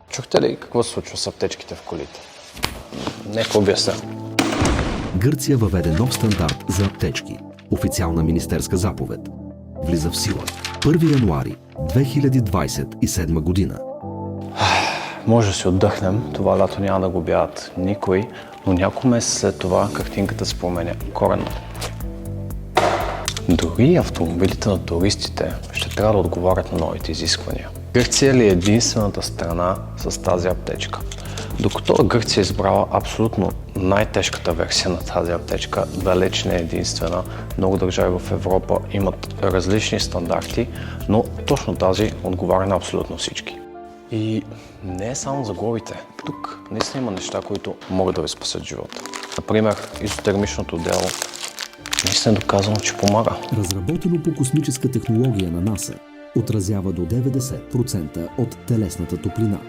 Чухте ли какво се случва с аптечките в колите? Нека обясня. Гърция въведе нов стандарт за аптечки. Официална министерска заповед. Влиза в сила 1 януари 2027 година. Може да си отдъхнем, това лято няма да го бягат никой, но няколко месеца след това картинката се променя коренно. Дори автомобилите на туристите ще трябва да отговарят на новите изисквания. Гърция ли е единствената страна с тази аптечка? Докато Гърция е избрала абсолютно най-тежката версия на тази аптечка, далеч не е единствена. Много държави в Европа имат различни стандарти, но точно тази отговаря на абсолютно всички. И не е само за глобите. Тук наистина има неща, които могат да ви спасят живота. Например, изотермичното дело наистина е доказано, че помага. Разработено по космическа технология на НАСА, отразява до 90% от телесната топлина.